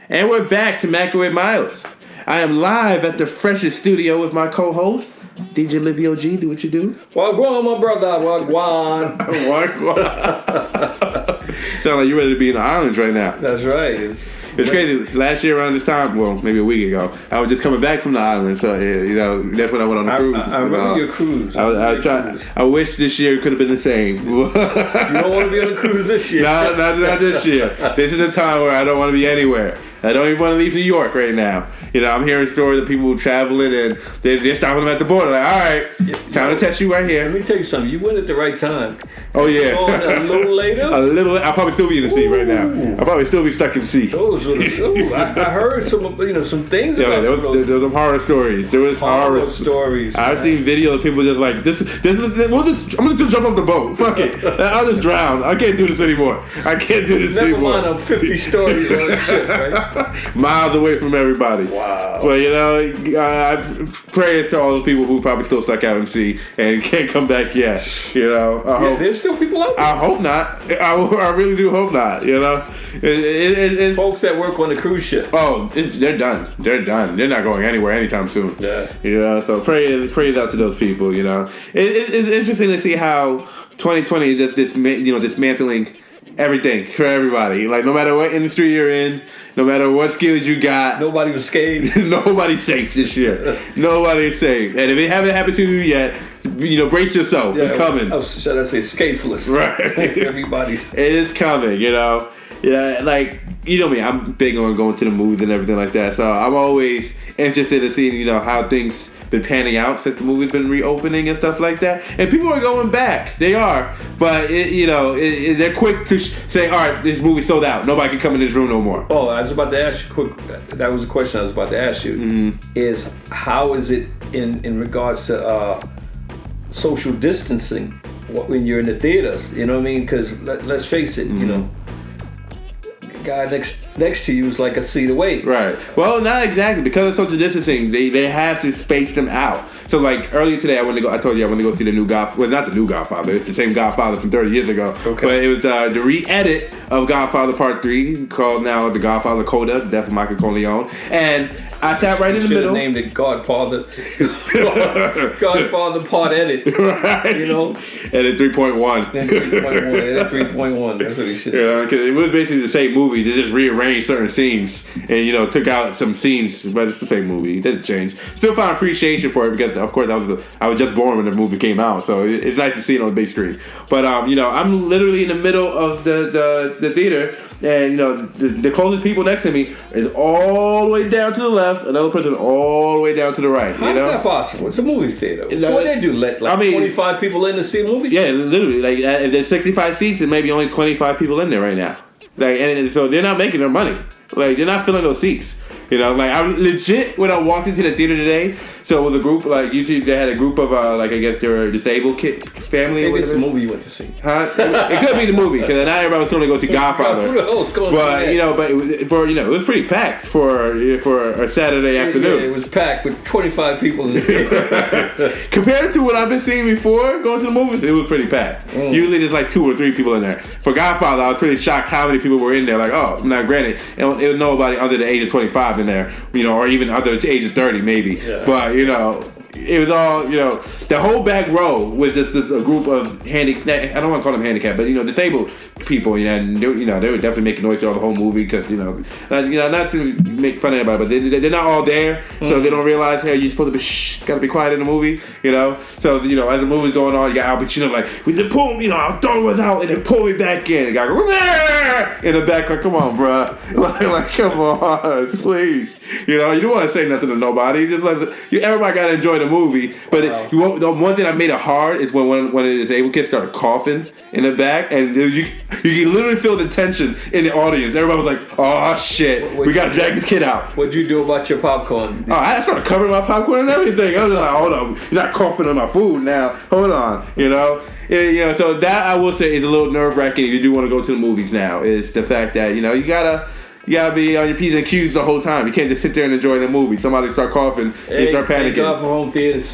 And we're back to Mackin with Miles. I am live at the freshest studio with my co-host, DJ Livio G. Do what you do. Wagwan, my brother. Wagwan. Sound like you're ready to be in the islands right now. That's right. It's crazy. Last year around this time, well, maybe a week ago, I was just coming back from the island. So, that's when I went on the cruise. I remember your cruise. I wish this year could have been the same. You don't want to be on a cruise this year. Not this year. This is a time where I don't want to be anywhere. I don't even want to leave New York right now. I'm hearing stories of people traveling and they're stopping them at the border. Like, all right, time to test you right here. Let me tell you something. You went at the right time. Oh, yeah. A little later? I'll probably still be in the sea right now. I'll probably still be stuck in the sea. I heard some things about there was some horror stories. There was horror stories. I've seen videos of people just like, I'm going to just jump off the boat. Fuck it. I'll just drown. I can't do this anymore. Never mind, I'm 50 stories on this shit, right? Miles away from everybody. Wow. But, I pray to all those people who probably still stuck out in the sea and can't come back yet. There's still people out there. I hope not. I really do hope not. Folks that work on the cruise ship. Oh, they're done. They're done. They're not going anywhere anytime soon. Yeah. So praise out to those people. It's interesting to see how 2020 is dismantling everything for everybody. Like, no matter what industry you're in, no matter what skills you got, nobody was scathed. Nobody's safe this year. Nobody's safe. And if it haven't happened to you yet, brace yourself. It's coming. Should I say scatheless? Right. Everybody's. It is coming. Like, me, I'm big on going to the movies and everything like that. So I'm always interested in seeing, how things been panning out since the movie's been reopening and stuff like that. And people are going back. They are. But, they're quick to say, all right, this movie sold out. Nobody can come in this room no more. Oh, I was about to ask you that was a question I was about to ask you. Mm-hmm. Is how is it in regards to social distancing when you're in the theaters? You know what I mean? Because let's face it, the guy next to you is like a seat away. Right. Well, not exactly. Because of social distancing, they have to space them out. So, like, earlier today, I told you I went to go see the new Godfather. Well, not the new Godfather. It's the same Godfather from 30 years ago. Okay. But it was the re-edit of Godfather Part 3, called now The Godfather Coda, The Death of Mackin. And I sat right in the middle. Named it Godfather Part Edit. Right. Edit 3.1. Edit 3.1. That's what he should do. Because it was basically the same movie. They just rearranged certain scenes and, took out some scenes, but it's the same movie. It didn't change. Still found appreciation for it because, of course, I was just born when the movie came out, so it's nice to see it on the big screen. But, I'm literally in the middle of the theater, and, the closest people next to me is all the way down to the left, another person all the way down to the right. How is that possible? It's a movie theater. What they do? 25 people in to see a movie? Yeah, literally. Like, if there's 65 seats, and maybe only 25 people in there right now. Like, and so they're not making their money. Like, they're not filling those seats. I legit, when I walked into the theater today, so it was a group, like, usually they had a group of, I guess they were a disabled family. Maybe it's the movie you went to see. Huh? It could be the movie, because not everybody was going to go see Godfather. Who the hell is going to see that? But it was pretty packed for a Saturday afternoon. Yeah, it was packed with 25 people in the theater. Compared to what I've been seeing before, going to the movies, it was pretty packed. Usually there's like 2 or 3 people in there. For Godfather, I was pretty shocked how many people were in there. Like, oh, now granted, it was nobody under the age of 25 in there, or even under the age of 30 maybe. Yeah. But, it was all, the whole back row was just a group of I don't want to call them handicapped, but, disabled people, and they were definitely making noise throughout the whole movie because, not to make fun of anybody, but they're not all there, so they don't realize, hey, you're supposed to be, gotta be quiet in the movie, So, as the movie's going on, you got Al Pacino like, we just pull me, I'll throw it out, and then pull me back in. The guy goes, in the back, like, come on, bruh. Like, come on, please. You don't want to say nothing to nobody. Just like everybody got to enjoy the movie. But the one thing that made it hard is when the disabled kids started coughing in the back, and you can literally feel the tension in the audience. Everybody was like, "Oh shit, we got to drag this kid out." What'd you do about your popcorn? Oh, I started covering my popcorn and everything. I was like, "Hold on, you're not coughing on my food now. Hold on," So that I will say is a little nerve wracking if you do want to go to the movies now. Is the fact that you gotta be on your P's and Q's the whole time. You can't just sit there and enjoy the movie. Somebody start coughing, you start panicking. Thank God for home theaters.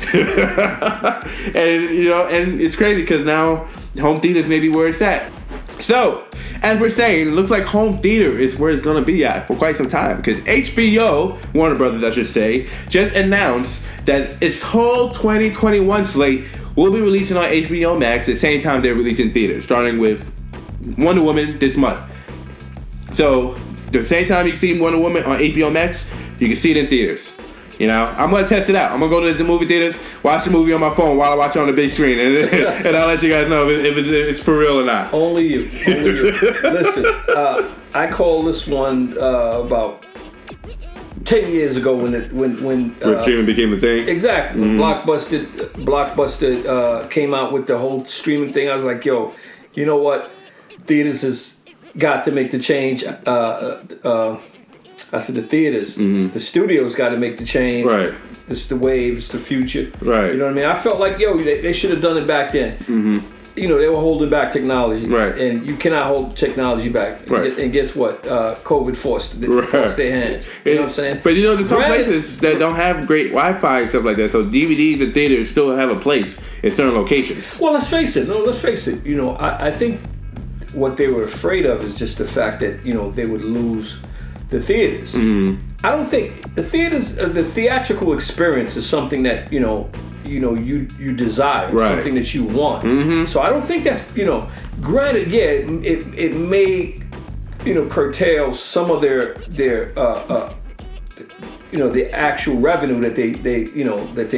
And it's crazy because now home theaters may be where it's at. So, as we're saying, it looks like home theater is where it's going to be at for quite some time. Because HBO, Warner Brothers, I should say, just announced that its whole 2021 slate will be releasing on HBOMax at the same time they're releasing theaters, starting with Wonder Woman this month. So, the same time you see Wonder Woman on HBO Max, you can see it in theaters. You know, I'm going to test it out. I'm going to go to the movie theaters, watch the movie on my phone while I watch it on the big screen, and I'll let you guys know if it's for real or not. Only you. Listen, I called this one about 10 years ago when streaming became the thing. Exactly. When Blockbuster came out with the whole streaming thing, I was like, yo, you know what? Theaters has got to make the change. I said the theaters, the studios got to make the change. Right. This is the wave, it's the future. Right. You know what I mean? I felt like, yo, they should have done it back then. Mm-hmm. You know, they were holding back technology. Right. And you cannot hold technology back. Right. And guess what? COVID forced their hands. You know what I'm saying? But you know, there's some places that don't have great Wi-Fi and stuff like that, so DVDs and theaters still have a place in certain locations. Well, let's face it. You know, I think what they were afraid of is just the fact that, you know, they would lose the theaters. Mm-hmm. I don't think the theaters, the theatrical experience is something that you desire, right. Something that you want. Mm-hmm. So I don't think that's, you know, granted, yeah, it may, you know, curtail some of their you know, the actual revenue that they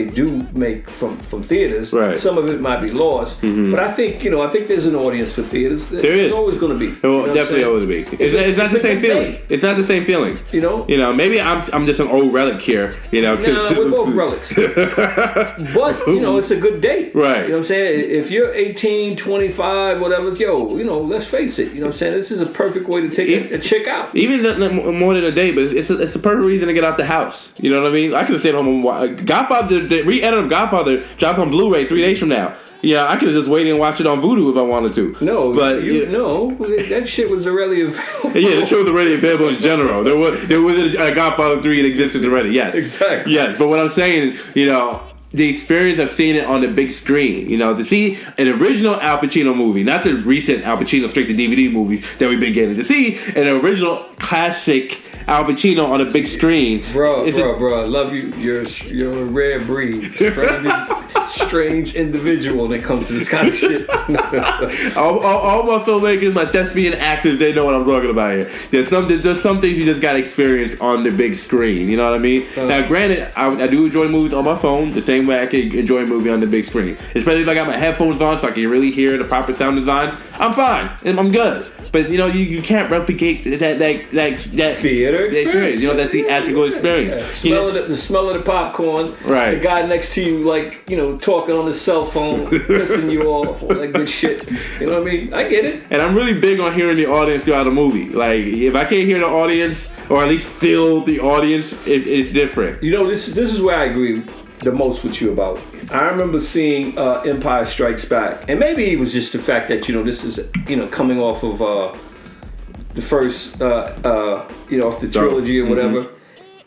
do make from theaters. Right. Some of it might be lost, but I think there's an audience for theaters. There's always going to be. There will definitely always be. It's not the same feeling. It's not the same feeling. You know. Maybe I'm just an old relic here. You know. Nah, we're both relics. But you know, it's a good date. Right. You know what I'm saying? If you're 18, 25, whatever, yo, you know, let's face it. You know what I'm saying? This is a perfect way to take a chick out. Even more than a date, but it's a perfect reason to get out the house. You know what I mean? I could have stayed home and watched Godfather. The re-edit of Godfather drops on Blu-ray 3 days from now. Yeah, I could have just waited and watched it on Vudu if I wanted to. No, but that shit was already available. Yeah, that shit was already available in general. There was a Godfather 3 in existence already. Yes, exactly. Yes, but what I'm saying, you know, the experience of seeing it on the big screen, you know, to see an original Al Pacino movie, not the recent Al Pacino straight to DVD movie that we've been getting, to see an original classic Al Pacino on a big screen. Bro, I love you. You're a rare breed. Strange individual when it comes to this kind of shit. all my filmmakers, my thespian actors, they know what I'm talking about here. There's some things you just gotta experience on the big screen. You know what I mean? Now, granted, I do enjoy movies on my phone the same way I can enjoy a movie on the big screen. Especially if I got my headphones on so I can really hear the proper sound design. I'm fine. I'm good. But you know, you can't replicate that theater experience. You know, that theatrical experience. Yeah. The smell of the popcorn. Right. The guy next to you, like, you know, talking on his cell phone, pissing you off, all that good shit. You know what I mean? I get it. And I'm really big on hearing the audience throughout the movie. Like, if I can't hear the audience, or at least feel the audience, it's different. You know, this is where I agree the most with you about. I remember seeing Empire Strikes Back, and maybe it was just the fact that, you know, this is, you know, coming off of the first, you know, off the trilogy or whatever,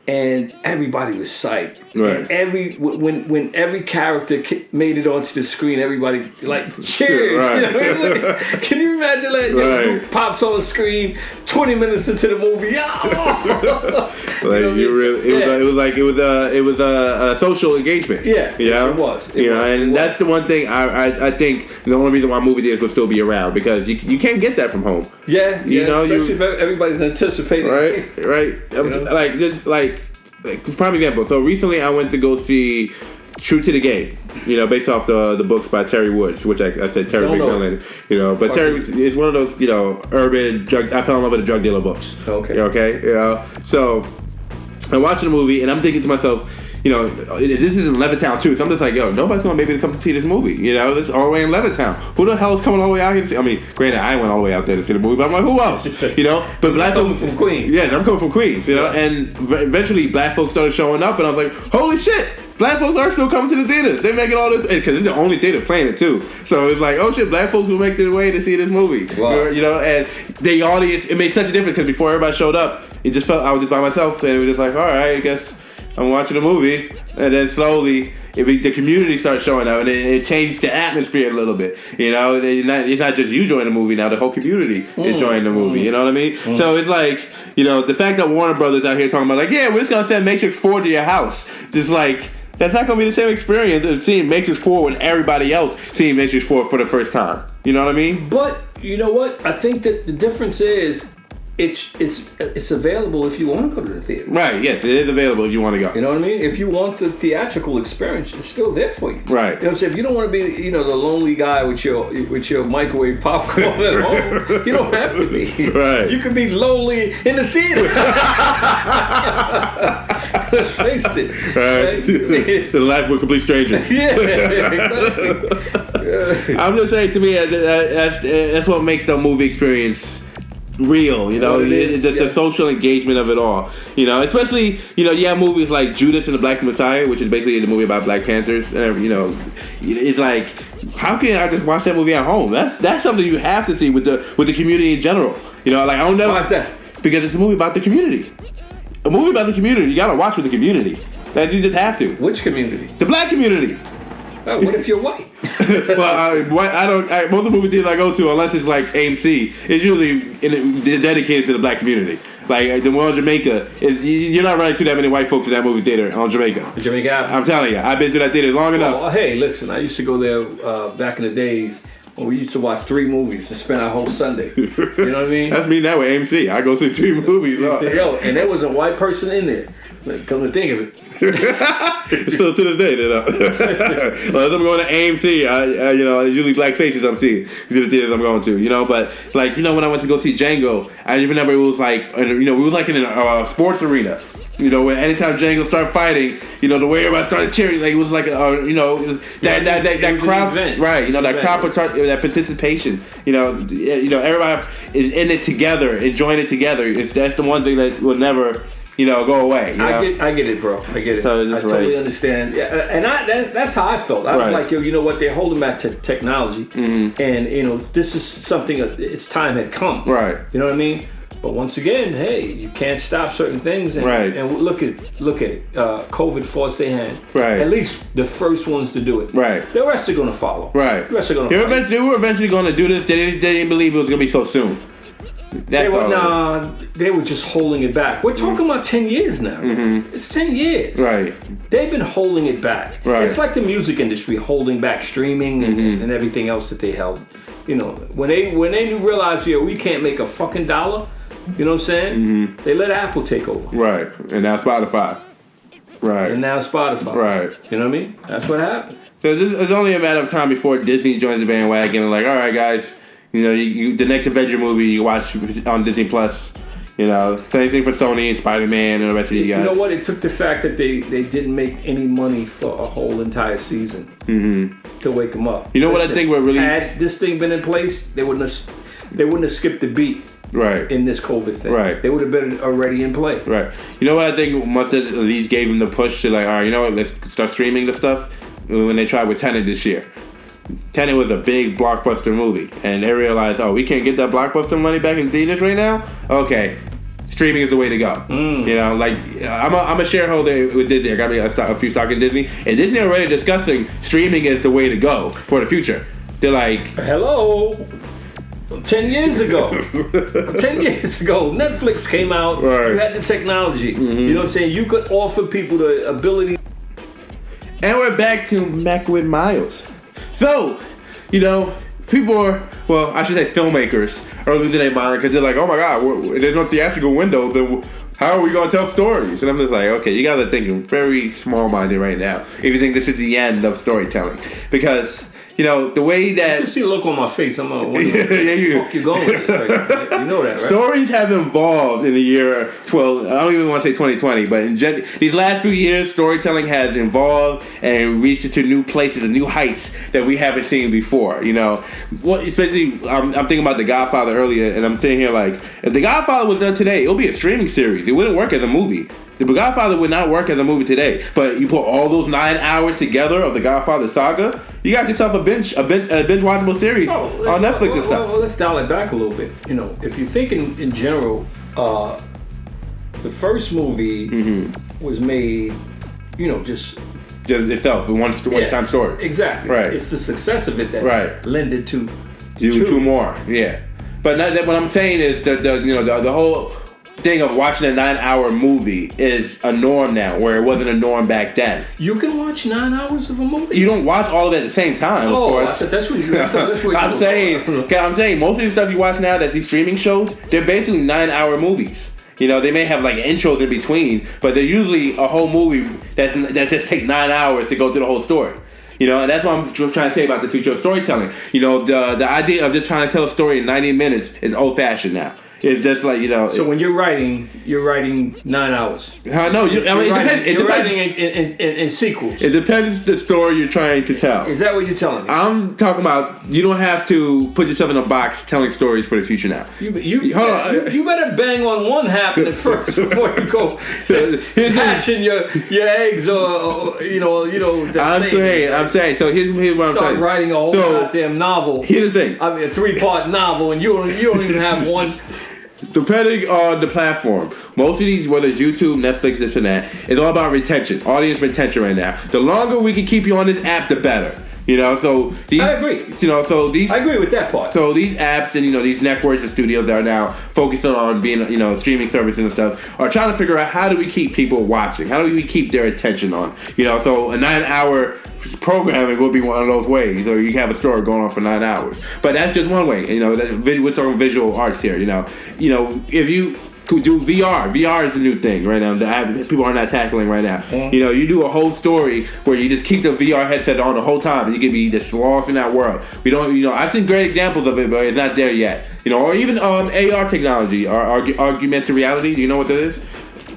and everybody was psyched. Right. And when every character made it onto the screen, everybody like cheered. Right. You know what I mean? Like, can you imagine that? Right. You know, pops on the screen 20 minutes into the movie. It was a social engagement. Yeah, you know? it was. That's the one thing I think the only reason why movie theaters will still be around, because you can't get that from home. Yeah, especially if everybody's anticipating. Right. Prime example. So recently I went to go see True to the Game, you know, based off the books by Terry Woods, which I said Terry McMillan, you know, but Terry is one of those, you know, urban drug. I fell in love with the drug dealer books. Okay, you know. So I'm watching the movie and I'm thinking to myself, you know, this is in Levittown too, so I'm just like, yo, nobody's gonna be able to come to see this movie. You know, this is all the way in Levittown. Who the hell is coming all the way out here to see? I mean, granted, I went all the way out there to see the movie, but I'm like, who else? You know, but black folks from Queens. Yeah, I'm coming from Queens. You know, and eventually black folks started showing up, and I was like, holy shit. Black folks are still coming to the theaters. They're making all this, because it's the only theater playing it too. So it's like, oh shit, black folks will make their way to see this movie. Wow. You know, and the audience, it made such a difference, because before everybody showed up, it just felt I was just by myself, and it was just like, all right, I guess I'm watching a movie, and then slowly the community starts showing up, and it changed the atmosphere a little bit. You know, it's not just you joining the movie now; the whole community is joining the movie. You know what I mean? So it's like, you know, the fact that Warner Brothers out here talking about like, yeah, we're just gonna send Matrix 4 to your house, just like. That's not going to be the same experience as seeing Matrix 4 with everybody else seeing Matrix 4 for the first time. You know what I mean? But you know what? I think that the difference is it's available if you want to go to the theater. Right, yes, it is available if you want to go. You know what I mean? If you want the theatrical experience, it's still there for you. Right. You know what I'm saying? If you don't want to be, you know, the lonely guy with your microwave popcorn at home, you don't have to be. Right. You can be lonely in the theater. Let's face it. Right. The life with complete strangers. Yeah, exactly. I'm just saying, to me, that's what makes the movie experience real, you know. It's just the social engagement of it all, you know. Especially, you know, you have movies like Judas and the Black Messiah, which is basically the movie about Black Panthers. You know, it's like, how can I just watch that movie at home? That's something you have to see with the community in general. You know, like I don't know. Why's that? Because it's a movie about the community. A movie about the community. You gotta watch with the community. That you just have to. Which community? The Black community. Oh, what if you're white? Well, most of the movie theaters I go to, unless it's like AMC, it's usually dedicated to the Black community. Like the one on Jamaica, you're not running to that many white folks in that movie theater on Jamaica. Jamaica Avenue. I'm telling you, I've been to that theater long enough. Well, hey, listen, I used to go there back in the days when we used to watch 3 movies and spend our whole Sunday. You know what I mean? That's me now with AMC. I go see 3 movies. Yo, and there was a white person in there. Like, come to think of it. Still to this day, you know. Well, as I'm going to AMC, I you know, it's usually black faces I'm seeing. These are the theaters I'm going to, you know. But like, you know, when I went to go see Django, I remember it was like, you know, we was like in a sports arena. You know, when anytime Django started fighting, you know, the way everybody started cheering, like it was like you know, that crowd, right? You know, that crowd, that participation. You know, everybody is in it together, enjoying it together. That's the one thing that will never, you know, go away. You know? I get it, bro. I get it. So I totally understand. Yeah, and that's how I felt. I was like, yo, you know what? They're holding back technology, and you know, this is something. Its time had come. Right. You know what I mean? But once again, hey, you can't stop certain things. And, and look at it. COVID forced their hand. Right. At least the first ones to do it. Right. The rest are going to follow. Right. The rest are going to follow. They were eventually going to do this. They didn't believe it was going to be so soon. They were just holding it back. We're talking about 10 years now. It's 10 years. Right. They've been holding it back. Right. It's like the music industry holding back streaming and everything else that they held. You know, when they realized, yo, we can't make a fucking dollar. You know what I'm saying? They let Apple take over. Right. And now Spotify. Right. And now Spotify. Right. You know what I mean? That's what happened. So it's only a matter of time before Disney joins the bandwagon and like, all right, guys, you know, the next Avenger movie you watch on Disney Plus. You know, same thing for Sony and Spider-Man and the rest of you guys. You know what? It took the fact that they didn't make any money for a whole entire season to wake them up. You know what I think we're really... Had this thing been in place, they wouldn't have skipped the beat. Right. In this COVID thing. Right. They would have been already in play. Right. You know what I think must have at least gave them the push to like, all right, you know what, let's start streaming the stuff when they tried with Tenet this year. Tenet was a big blockbuster movie. And they realized, oh, we can't get that blockbuster money back in theaters right now? Okay. Streaming is the way to go. You know, like, I'm a shareholder with Disney. I got me a few stock in Disney. And Disney already discussing streaming is the way to go for the future. They're like... Hello? 10 years ago, Netflix came out. Right. You had the technology. You know what I'm saying? You could offer people the ability. And we're back to Mac with Miles. So, you know, people are, well, I should say filmmakers are losing their mind because they're like, oh my God, there's no theatrical window. Then how are we going to tell stories? And I'm just like, okay, you guys are thinking very small-minded right now if you think this is the end of storytelling. Because... You know, the way that... You see the look on my face. I'm like, where the fuck you going with this? Like, you know that, right? Stories have evolved in the year 12... I don't even want to say 2020, but in these last few years, storytelling has evolved and reached into new places and new heights that we haven't seen before, you know? Especially, I'm thinking about The Godfather earlier, and I'm sitting here like, if The Godfather was done today, it would be a streaming series. It wouldn't work as a movie. The Godfather would not work as a movie today, but you put all those 9 hours together of the Godfather saga, you got yourself a binge watchable series on Netflix and stuff. Well, let's dial it back a little bit. You know, if you think in general, the first movie was made, you know, just just itself, one time story. Exactly. Right. It's the success of it that lended to two more. Yeah. But what I'm saying is the whole thing of watching a 9-hour movie is a norm now, where it wasn't a norm back then. You can watch 9 hours of a movie. You don't watch all of it at the same time, of course. That's what you. I'm saying most of the stuff you watch now, that's these streaming shows, they're basically 9-hour movies. You know, they may have like intros in between, but they're usually a whole movie that just take 9 hours to go through the whole story. You know, and that's what I'm trying to say about the future of storytelling. You know, the idea of just trying to tell a story in 90 minutes is old-fashioned now. It's just like, you know. So when you're writing 9 hours. No, it depends. You're writing in sequels. It depends the story you're trying to tell. Is that what you're telling me? I'm talking about you don't have to put yourself in a box telling stories for the future now. Hold on. You better bang on one happening first before you go hatching your eggs or you know. I'm saying. So here's what I'm saying. Start writing a whole goddamn novel. Here's the thing. I mean, a 3-part novel, and you don't even have one. Depending on the platform, most of these, whether it's YouTube, Netflix, this and that, it's all about retention, audience retention right now. The longer we can keep you on this app, the better. You know, so these. I agree. You know, so these. I agree with that part. So these apps and these networks and studios that are now focusing on being streaming services and stuff are trying to figure out how do we keep people watching? How do we keep their attention on? So a 9-hour programming will be one of those ways, or you can have a story going on for 9 hours. But that's just one way. We're talking visual arts here. If you could do VR is a new thing right now that people are not tackling right now. Mm-hmm. You do a whole story where you just keep the VR headset on the whole time and you can be just lost in that world. We don't, I've seen great examples of it, but it's not there yet. Or even AR technology, or augmented reality. Do you know what that is?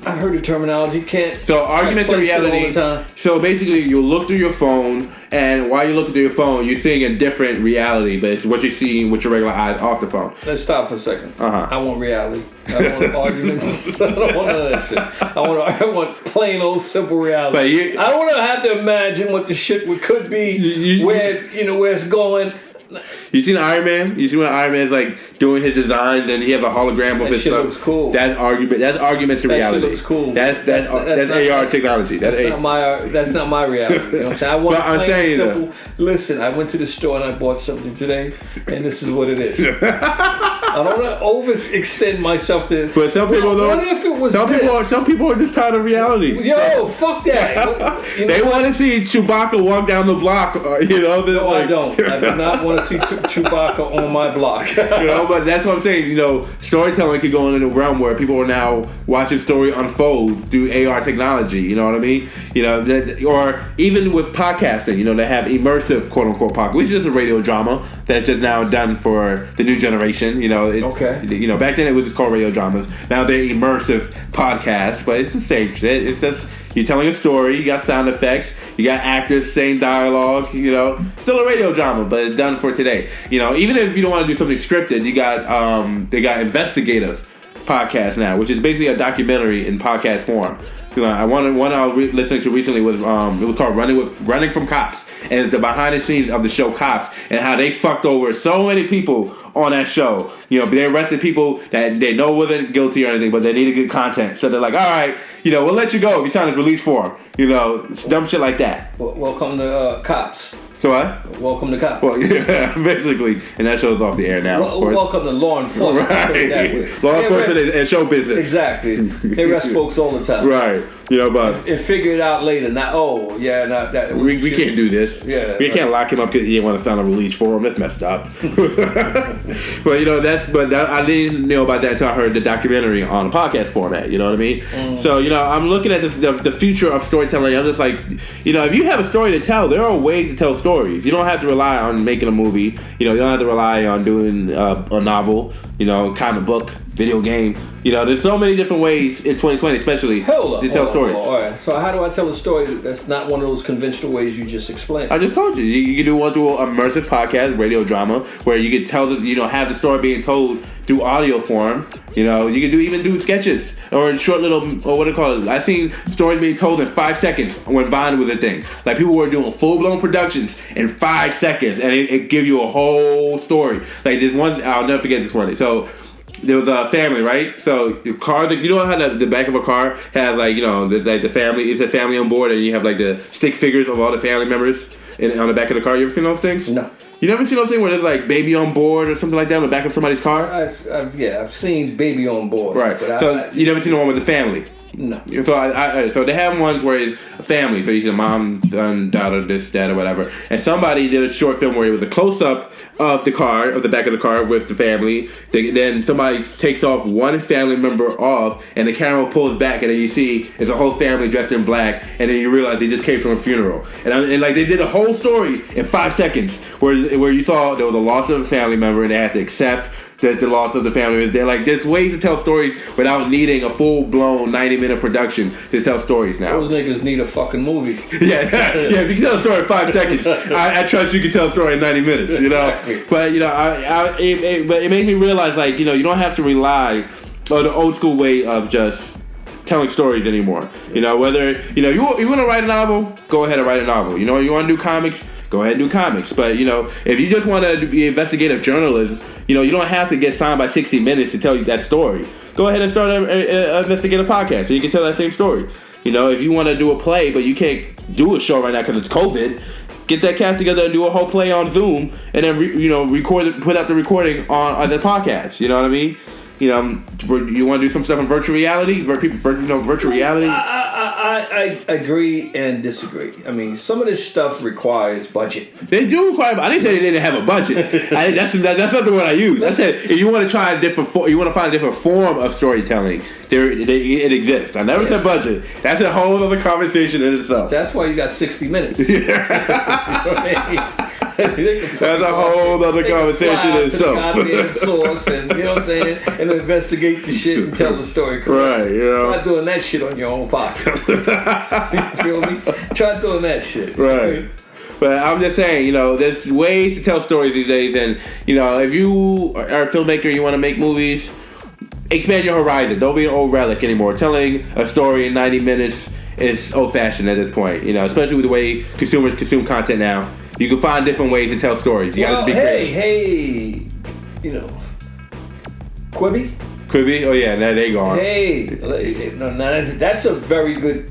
I heard the terminology. So augmented reality. So basically, you look through your phone, and while you're looking through your phone, you're seeing a different reality, but it's what you're seeing with your regular eyes off the phone. Let's stop for a second. I want reality. I don't want arguments. I don't want none of that shit. I want plain old simple reality. I don't want to have to imagine what the shit could be, where it's going. You seen Iron Man? You see when Iron Man's like doing his designs and he has a hologram of his stuff? That shit looks cool. That's augmented reality. That shit looks cool. That's AR technology. That's not my reality. You know what I'm saying? I want plain simple. Listen, I went to the store and I bought something today, and this is what it is. I don't want to overextend myself to. But some people don't. What if it was some people are just tired of reality. Yo, fuck that. They want to see Chewbacca walk down the block. No, I don't. I do not want to see Chewbacca on my block. But that's what I'm saying. Storytelling could go in a realm where people are now watching story unfold through AR technology. You know what I mean? Or even with podcasting. They have immersive quote unquote podcast, which is a radio drama that's just now done for the new generation. Back then it was just called radio dramas. Now they're immersive podcasts, but it's the same shit. It's just you're telling a story. You got sound effects. You got actors saying dialogue. Still a radio drama, but it's done for today. Even if you don't want to do something scripted, you got they got investigative podcasts now, which is basically a documentary in podcast form. One I was listening to recently was it was called Running from Cops, and it's the behind the scenes of the show Cops and how they fucked over so many people on that show. They arrested people that they know wasn't guilty or anything, but they needed good content, so they're like, all right, we'll let you go if you sign this release form. Dumb shit like that. Welcome to Cops. So what? Welcome to Cops. Well, yeah, basically, and that show's off the air now. Of course. Welcome to law enforcement. Right. Law enforcement and show business. Exactly. They arrest folks all the time. Right. But and figure it out later. Not that. We can't do this. Yeah. We can't lock him up because he didn't want to sign a release form. That's messed up. But I didn't know about that until I heard the documentary on a podcast format. You know what I mean? Mm. So I'm looking at the future of storytelling. I'm just like, if you have a story to tell, there are ways to tell stories. You don't have to rely on making a movie. You don't have to rely on doing a novel. Comic book, video game. There's so many different ways in 2020, especially to tell stories. All right. So how do I tell a story that's not one of those conventional ways you just explained? I just told you. You can do one through an immersive podcast, radio drama, where you can tell have the story being told through audio form. You can even do sketches or short little, or what do you call it? I've seen stories being told in 5 seconds when Vine was a thing. Like people were doing full-blown productions in 5 seconds, and it give you a whole story. Like this one, I'll never forget this one. So there was a family, right? So the car, you know how the back of a car has like, you know, there's like the family, it's a family on board, and you have like the stick figures of all the family members on the back of the car. You ever seen those things? No. You never seen those things where there's like baby on board or something like that on the back of somebody's car? I've seen baby on board. Right. But so you never seen the one with the family? No. So so they have ones where it's a family. So you see a mom, son, daughter, this, that, or whatever. And somebody did a short film where it was a close up of the car, of the back of the car with the family. Then somebody takes off one family member off, and the camera pulls back, and then you see it's a whole family dressed in black, and then you realize they just came from a funeral. And like they did a whole story in 5 seconds, where you saw there was a loss of a family member, and they had to accept that the loss of the family is there. Like, there's ways to tell stories without needing a full-blown 90-minute production to tell stories now. Those niggas need a fucking movie. Yeah, if you can tell a story in 5 seconds, I trust you can tell a story in 90 minutes, you know? But, you know, but it made me realize, like, you know, you don't have to rely on the old school way of just telling stories anymore. You know, whether, you know, you want to write a novel, go ahead and write a novel. You know, you want to do comics, go ahead and do comics. But, you know, if you just want to be investigative journalist, you know, you don't have to get signed by 60 Minutes to tell you that story. Go ahead and start an investigative podcast so you can tell that same story. You know, if you want to do a play, but you can't do a show right now because it's COVID, get that cast together and do a whole play on Zoom, and then, put out the recording on the podcast. You know what I mean? You know, you want to do some stuff in virtual reality? Virtual reality? I agree and disagree. I mean, some of this stuff requires budget. They do require. I didn't say they didn't have a budget. That's not the word I used. I said if you want to try you want to find a different form of storytelling, it exists. I never said budget. That's a whole other conversation in itself. That's why you got 60 minutes. You know what I mean? That's a whole other conversation in itself. Goddamn source, and you know what I'm saying, and investigate the shit and tell the story correctly. Right, you know. Try doing that shit on your own pocket. You feel me? Try doing that shit. Right. But I'm just saying, you know, there's ways to tell stories these days, and you know, if you are a filmmaker, you want to make movies, expand your horizon. Don't be an old relic anymore. Telling a story in 90 minutes is old-fashioned at this point. You know, especially with the way consumers consume content now. You can find different ways to tell stories. You gotta be creative. Hey, you know, Quibi? Quibi? Oh yeah, now they gone. Hey, that's a very good.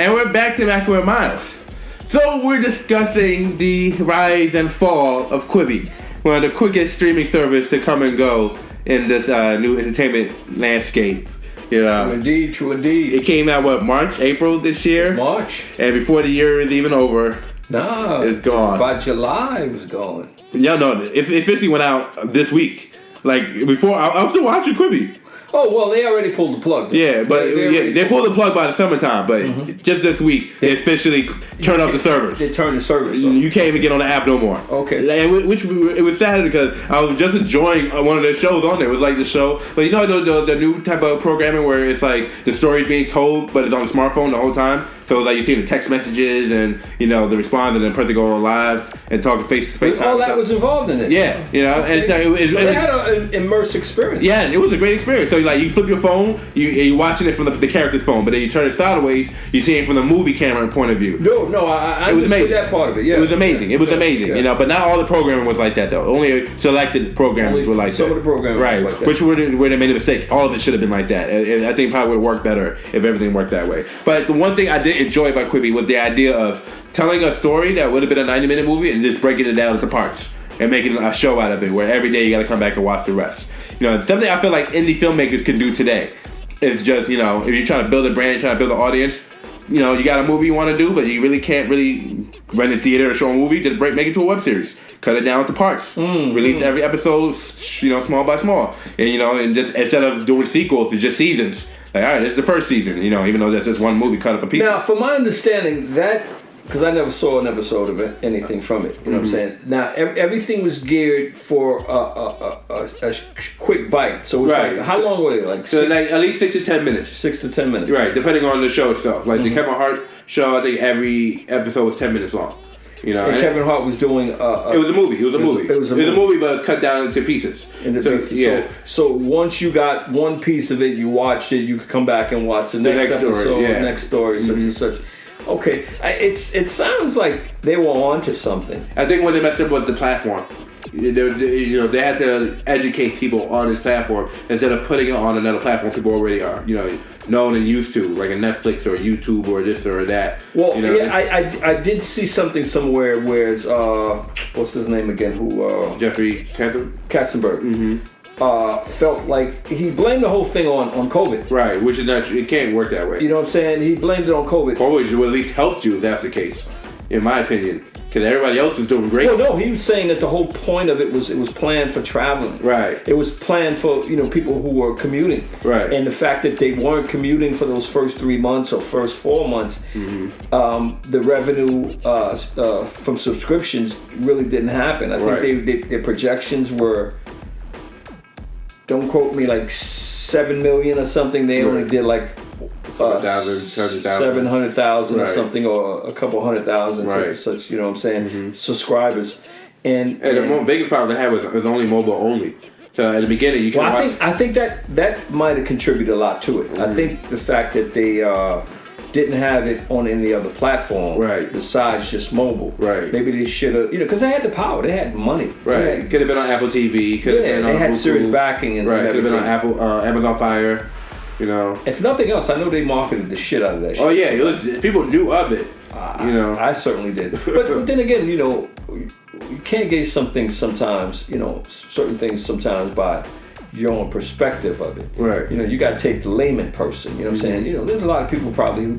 And we're back to Mackin with Miles. So we're discussing the rise and fall of Quibi, one of the quickest streaming service to come and go in this new entertainment landscape. You know, True indeed. It came out, March, April this year? March. And before the year is even over, it's gone. By July, it was gone. Yeah, no, it officially went out this week. Like, before, I was still watching Quibi. Oh, well, they already pulled the plug. Yeah, but they pulled the plug by the summertime, but just this week, they officially turned off the servers. They turned the servers off. You can't even get on the app no more. Okay. And which it was sad because I was just enjoying one of their shows on there. It was like the show, but you know the new type of programming where it's like the story's being told, but it's on the smartphone the whole time. So like you see the text messages and you know the response, and then the person go on live and talking face to face. All that was involved in it. Yeah, you know, and so they had an immersive experience. Yeah, it was a great experience. So like you flip your phone, you're watching it from the character's phone, but then you turn it sideways, you see it from the movie camera point of view. No, I understood that part of it. Yeah, it was amazing. It was amazing. Yeah. You know, but not all the programming was like that though. Only selected programmers were like that. Some of the programming, right? Was like that. Which where they made a mistake. All of it should have been like that. And I think probably would have worked better if everything worked that way. But the one thing I did enjoy about Quibi was the idea of telling a story that would have been a 90-minute movie and just breaking it down into parts and making a show out of it, where every day you got to come back and watch the rest. You know, something I feel like indie filmmakers can do today is just, you know, if you're trying to build a brand, trying to build an audience, you know, you got a movie you want to do, but you really can't rent a theater or show a movie, just make it to a web series. Cut it down to parts. Release every episode, you know, small by small. And, you know, and just instead of doing sequels, it's just seasons. Like, all right, this is the first season, you know, even though that's just one movie cut up a piece. Now, from my understanding, that, because I never saw an episode of anything from it, you know what I'm saying? Now, everything was geared for a quick bite. So it was like, how long were they? Like at least 6 to 10 minutes. 6 to 10 minutes. Right, depending on the show itself. Like the Kevin Hart show, I think every episode was 10 minutes long. You know, and Kevin Hart was doing it was a movie. It was a movie, but it's cut down into pieces. Yeah. So once you got one piece of it, you watched it. You could come back and watch the next episode, story, next story, such and such. Okay, it sounds like they were onto something. I think what they messed up was the platform. They have to educate people on this platform instead of putting it on another platform people already are, known and used to, like a Netflix or YouTube or this or that. Well, I did see something somewhere where it's, what's his name again? Jeffrey Katzenberg. Mm-hmm. Felt like he blamed the whole thing on COVID. Right, which is not, it can't work that way. You know what I'm saying? He blamed it on COVID. COVID would at least helped you if that's the case, in my opinion. Because everybody else is doing great. Well, no, he was saying that the whole point of it was planned for traveling. Right. It was planned for people who were commuting. Right. And the fact that they weren't commuting for those first 3 months or first 4 months, the revenue from subscriptions really didn't happen. I think their projections were, don't quote me, like 7 million or something. They only did like 700,000 or something, or a couple 100,000, such, you know what I'm saying, subscribers. And the biggest problem they had was only mobile only. So at the beginning, you can I think that might have contributed a lot to it. I think the fact that they didn't have it on any other platform besides just mobile. Right. Maybe they should have, because they had the power, they had money. Right. Could have been on Apple TV. Could have been on they had Roku. serious backing and could have been on Amazon Fire. If nothing else, I know they marketed the shit out of that shit. Oh yeah, people knew of it. I certainly did. But then again, you can't gauge something sometimes. Certain things sometimes by your own perspective of it. Right. You got to take the layman person. You know what I'm saying? There's a lot of people probably who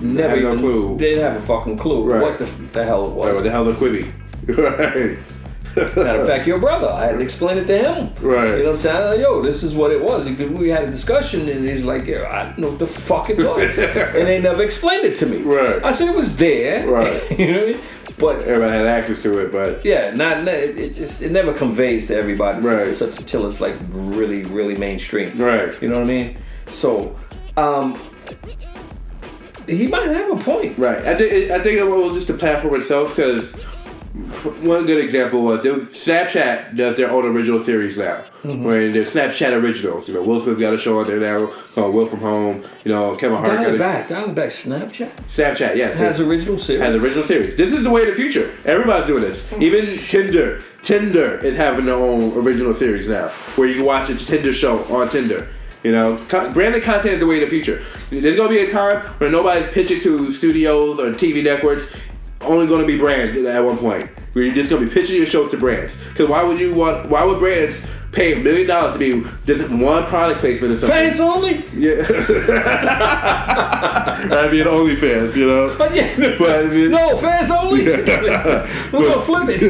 never no clue. They didn't have a fucking clue what the hell it was. Right, what the hell the Quibi? Right. Matter of fact, your brother, I had to explain it to him. Right. You know what I'm saying? I'm like, yo, this is what it was. We had a discussion, and he's like, yeah, I don't know what the fuck it was. And they never explained it to me. Right. I said it was there. Right. You know what I mean? But everybody had access to it, but yeah, it never conveys to everybody until it's like really, really mainstream. Right. You know what I mean? So, he might have a point. Right. I think it was just the platform itself, because one good example was Snapchat does their own original series now. Where they're Snapchat originals. Will Smith got a show on there now called Will From Home. Kevin Hart Dial it back, Snapchat? Snapchat, yes. Has original series. Has original series. This is the way of the future. Everybody's doing this. Even Tinder is having their own original series now, where you can watch a Tinder show on Tinder. Branded content is the way of the future. There's going to be a time where nobody's pitching to studios or TV networks. Only going to be brands at one point. Where you're just going to be pitching your shows to brands. Because why would brands pay $1 million to be just one product placement or something? Fans only? Yeah. That'd be an OnlyFans, But yeah. No, fans only? We're going to flip it.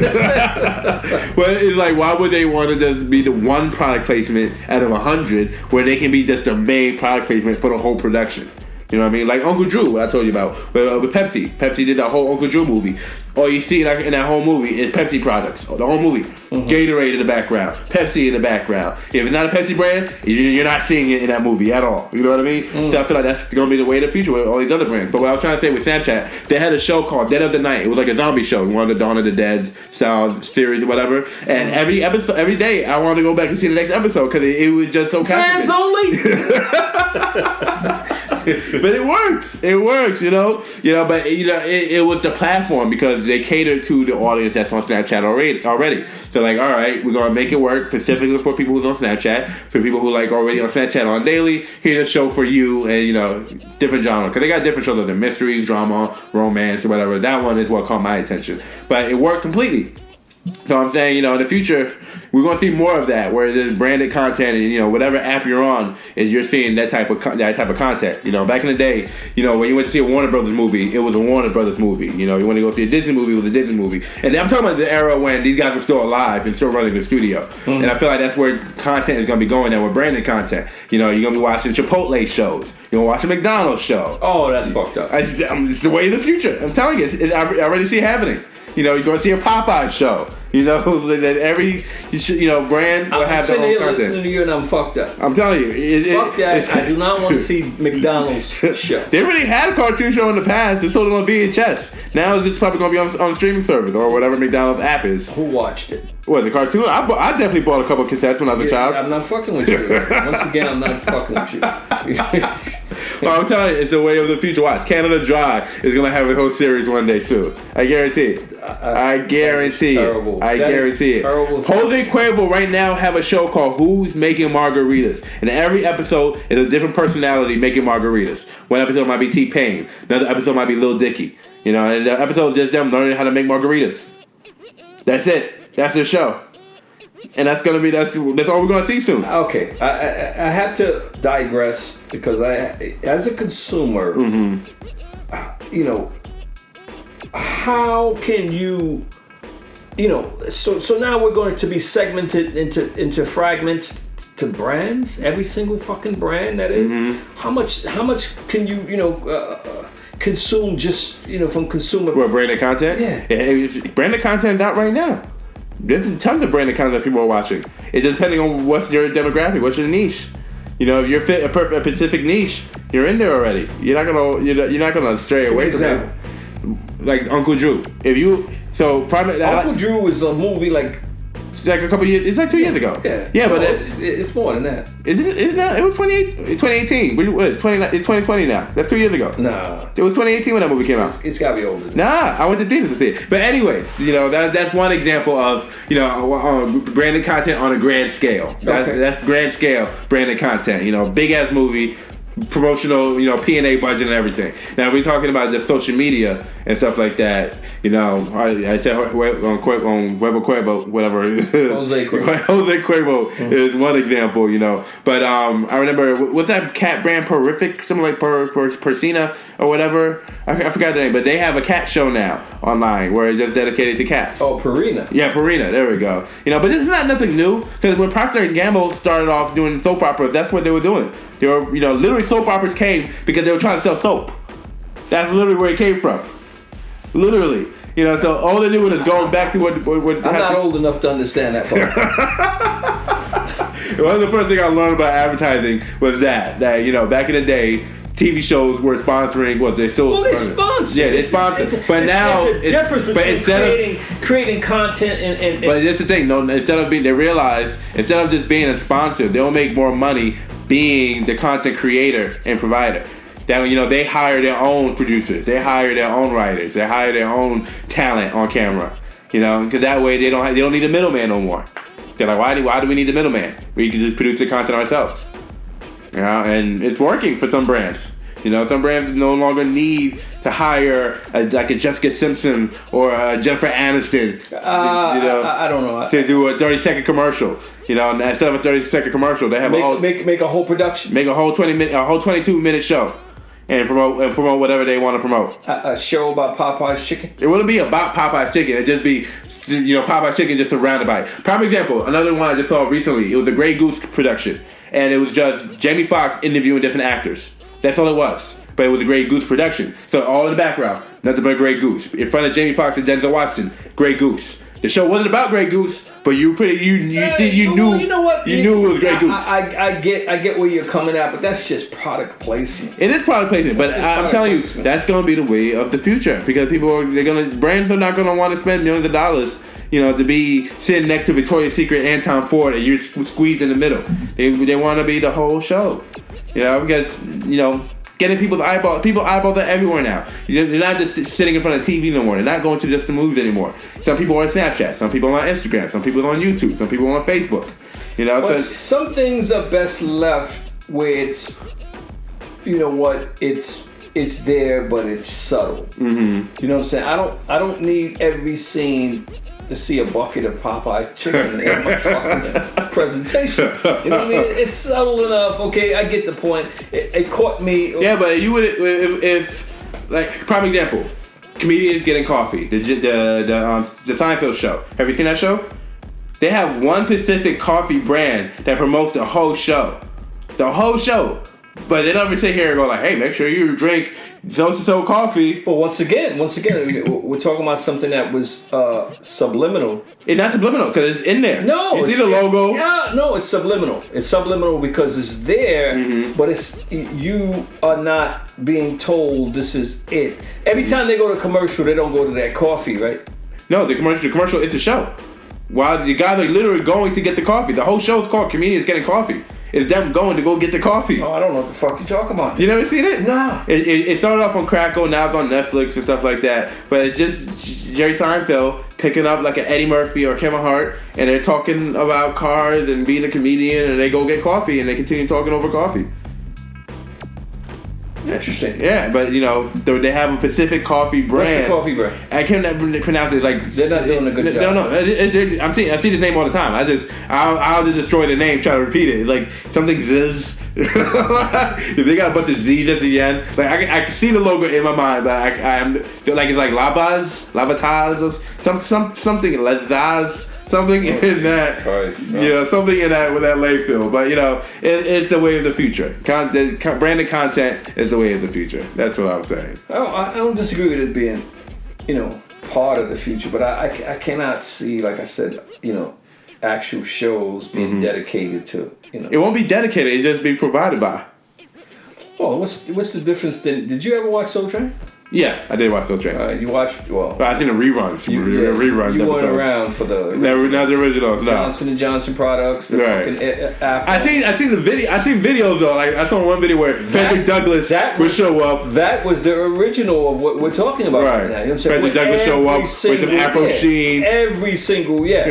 But it's like, why would they want to just be the one product placement out of 100 where they can be just the main product placement for the whole production? You know what I mean? Like Uncle Drew, what I told you about with Pepsi. Pepsi did that whole Uncle Drew movie. All you see in that whole movie is Pepsi products. The whole movie. Gatorade in the background. Pepsi in the background. If it's not a Pepsi brand, you're not seeing it in that movie at all. You know what I mean? So I feel like that's going to be the way of the future with all these other brands. But what I was trying to say with Snapchat, they had a show called Dead of the Night. It was like a zombie show. One of the Dawn of the Dead style series or whatever. And every episode, every day, I wanted to go back and see the next episode because it was just so captivating. Fans only? But it works. It works, But it was the platform because they cater to the audience that's on Snapchat already. So like, all right, we're gonna make it work specifically for people who's on Snapchat, for people who like already on Snapchat on daily. Here's a show for you, and different genre because they got different shows like the mysteries, drama, romance, or whatever. That one is what caught my attention, but it worked completely. So I'm saying, in the future, we're going to see more of that, where there's branded content, and whatever app you're on, is you're seeing that type of content. Back in the day, when you went to see a Warner Brothers movie, it was a Warner Brothers movie. You went to go see a Disney movie, it was a Disney movie. And I'm talking about the era when these guys were still alive and still running the studio. And I feel like that's where content is going to be going now with branded content. You're going to be watching Chipotle shows. You're going to watch a McDonald's show. Oh, that's fucked up. It's the way of the future. I'm telling you, I already see it happening. You're going to see a Popeye show. That every brand will have their own content. I'm listening to you and I'm fucked up. I'm telling you. Fuck that. I do not want to see McDonald's show. They already had a cartoon show in the past. They sold it on VHS. Now it's probably going to be on a streaming service or whatever McDonald's app is. Who watched it? What, the cartoon? I definitely bought a couple cassettes when I was a child. I'm not fucking with you. Once again, I'm not fucking with you. Well, I'm telling you, it's a way of the future. Watch, Canada Dry is gonna have a whole series one day soon. I guarantee it. I guarantee it. I guarantee it. Jose Cuervo right now have a show called Who's Making Margaritas, and every episode is a different personality making margaritas. One episode might be T-Pain, another episode might be Lil Dicky. You know, and the episode is just them learning how to make margaritas. That's it. That's their show. And that's all we're gonna see soon. Okay, I have to digress because as a consumer, you know, how can you know? So now we're going to be segmented into fragments to brands. Every single fucking brand that is. How much can you consume just from consumer? What, branded content? Yeah. Branded content out right now. There's tons of branded content people are watching. It's just depending on what's your demographic, what's your niche. You know, if you're fit a specific niche, you're in there already. You're not gonna stray away from it. Like Uncle Drew. Uncle Drew is a movie like. It's like a couple years. It's like 2 years ago. Yeah, but it's more than that. Is it not? It was 2018. It's 2020 now. That's 2 years ago. Nah. It was 2018 when that movie came out. It's gotta be older. Nah, I went to theaters to see it. But anyways, that's one example of branded content on a grand scale. That's grand scale branded content. Big ass movie. Promotional, P&A budget and everything. Now, if we're talking about just social media and stuff like that, I said on Cuervo, whatever. Jose Cuervo is one example, But I remember, what's that cat brand, Purific? Something like Persina or whatever. I forgot the name, but they have a cat show now online where it's just dedicated to cats. Oh, Purina. Yeah, Purina. There we go. But this is not nothing new, because when Procter & Gamble started off doing soap operas, that's what they were doing. They were, literally soap operas came because they were trying to sell soap. That's literally where it came from. Literally. So all they're doing is going back to what I'm not old enough to understand that part. One of the first things I learned about advertising was that back in the day, TV shows were sponsoring. They still. Well, they sponsor. Yeah, they sponsor. But now there's a difference between creating content and. But that's the thing. No, they realize instead of just being a sponsor, they'll make more money being the content creator and provider. That they hire their own producers, they hire their own writers, they hire their own talent on camera. Because that way they don't need a middleman no more. They're like, why do we need the middleman? We can just produce the content ourselves. And it's working for some brands. Some brands no longer need to hire a Jessica Simpson or a Jennifer Aniston. I don't know. To do a 30-second commercial. Instead of a 30-second commercial, they have make a whole production. Make a whole 22-minute show, and promote whatever they want to promote. A show about Popeye's chicken. It wouldn't be about Popeye's chicken. It'd just be Popeye's chicken just surrounded by it. Prime example. Another one I just saw recently. It was a Grey Goose production, and it was just Jamie Foxx interviewing different actors. That's all it was. But it was a Grey Goose production. So all in the background, nothing but Grey Goose. In front of Jamie Foxx and Denzel Washington, Grey Goose. The show wasn't about Grey Goose, but you knew it was Grey Goose. I get where you're coming at, but that's just product placement. It is product placement, but I'm telling you, that's going to be the way of the future, because brands are not going to want to spend millions of dollars, to be sitting next to Victoria's Secret and Tom Ford, and you're squeezed in the middle. They want to be the whole show. Because, getting people's eyeballs. People's eyeballs are everywhere now. They're not just sitting in front of TV no more. They're not going to just the movies anymore. Some people are on Snapchat. Some people are on Instagram. Some people are on YouTube. Some people are on Facebook. But some things are best left where it's, it's there, but it's subtle. Mm-hmm. You know what I'm saying? I don't need every scene to see a bucket of Popeye's chicken in my fucking presentation. You know what I mean? It's subtle enough. Okay, I get the point. It caught me. Yeah, but you would if like prime example, comedians getting coffee. The Seinfeld show. Have you seen that show? They have one specific coffee brand that promotes the whole show. The whole show. But they don't ever sit here and go like, hey, make sure you drink so coffee. But once again, we're talking about something that was subliminal. It's not subliminal because it's in there. No, you see the logo. Yeah, no, it's subliminal. It's subliminal because it's there, but you are not being told this is it. Every time they go to commercial, they don't go to that coffee, right? No, the commercial is the show. While the guys are literally going to get the coffee. The whole show is called Comedians Getting Coffee. is them going to go get the coffee. Oh, I don't know what the fuck you're talking about. You never seen it? No. It started off on Crackle, now it's on Netflix and stuff like that. But it's just Jerry Seinfeld picking up like an Eddie Murphy or Kevin Hart, and they're talking about cars and being a comedian, and they go get coffee, and they continue talking over coffee. Interesting. Yeah, but you know they have a Pacific Coffee brand. What's the coffee brand? I can't pronounce it. Like they're not doing a good job. No. I see the name all the time. I'll just destroy the name, try to repeat it. Like something Ziz. If they got a bunch of Z's at the end, like I can see the logo in my mind, but I'm like it's like Lavatas, or something Lazaz. Something in that, Christ, no. You know, something in that with that lay feel. But you know, it's the way of the future. Branded content is the way of the future. That's what I'm saying. I don't disagree with it being, you know, part of the future, but I cannot see, like I said, you know, actual shows being dedicated to, you know. It won't be dedicated. It just be provided by. Oh, what's the difference then? Did you ever watch Soul Train? Yeah, I did watch Soul Train. You watched, but I seen the reruns. Reruns. You weren't around for the not the originals. No. Johnson & Johnson products. The fucking I seen the video. I seen videos though. Like I saw one video where Frederick Douglass would show up. That was the original of what we're talking about right now. You know what I'm saying? Frederick Douglass show up with some Afro sheen. Every single. Right.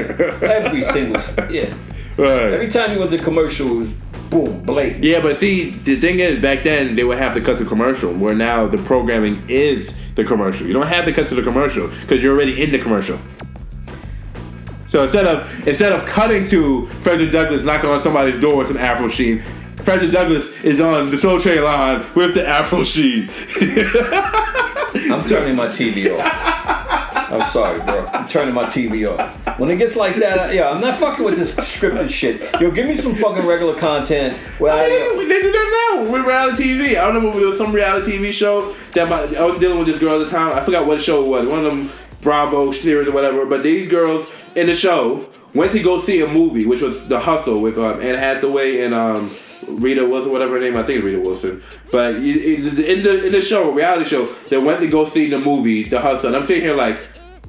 Every time you went to commercials. Boom, blatant. Yeah, but see, the thing is, back then they would have to cut to commercial. Where now the programming is the commercial. You don't have to cut to the commercial because you're already in the commercial. So instead of cutting to Frederick Douglass knocking on somebody's door with some Afro sheen, Frederick Douglass is on the Soul Train line with the Afro sheen. I'm turning my TV off. I'm sorry, bro. I'm turning my TV off. When it gets like that, I'm not fucking with this scripted shit. Yo, give me some fucking regular content. They do that now with reality TV. I remember there was some reality TV show that I was dealing with this girl at the time. I forgot what show it was. One of them Bravo series or whatever. But these girls in the show went to go see a movie, which was The Hustle with Anne Hathaway and Rita Wilson, whatever her name. I think Rita Wilson. But in the show, reality show, they went to go see the movie The Hustle. And I'm sitting here like,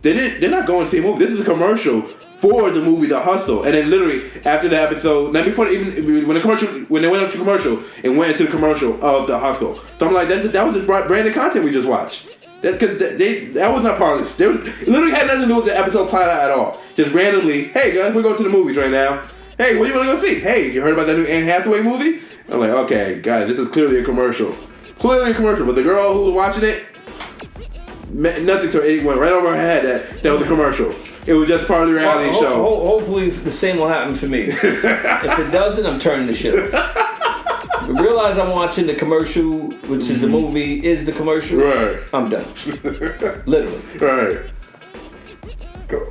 they're not going to see a movie. This is a commercial for the movie The Hustle. And then literally after the episode, when they went up to commercial, it went into the commercial of The Hustle. So I'm like, that was the branded content we just watched. That's because that was not part of this. It literally had nothing to do with the episode plot at all. Just randomly, hey guys, we're going to the movies right now. Hey, what do you want to go see? Hey, you heard about that new Anne Hathaway movie? I'm like, okay, guys, this is clearly a commercial. Clearly a commercial. But the girl who was watching it, nothing to her. It went right over her head that was a commercial. It was just part of the reality show. Hopefully the same will happen for me. If it doesn't, I'm turning the shit off. But realize I'm watching the commercial, which is the movie, is the commercial. Right. I'm done. Literally. Right. Go.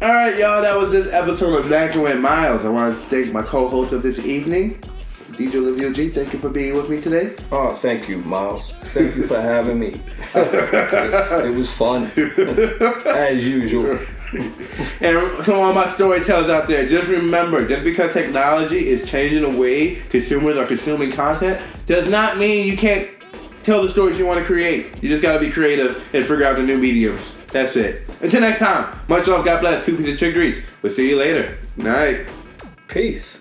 Alright, y'all, that was this episode of Mackin with Miles. I want to thank my co-host of this evening, DJ Olivia G. Thank you for being with me today. Oh, thank you, Miles. Thank you for having me. It was fun, as usual. And to all my storytellers out there, just remember, just because technology is changing the way consumers are consuming content, does not mean you can't tell the stories you want to create. You just got to be creative and figure out the new mediums. That's it. Until next time, much love, God bless, 2 pieces of chick grease. We'll see you later. Night. Peace.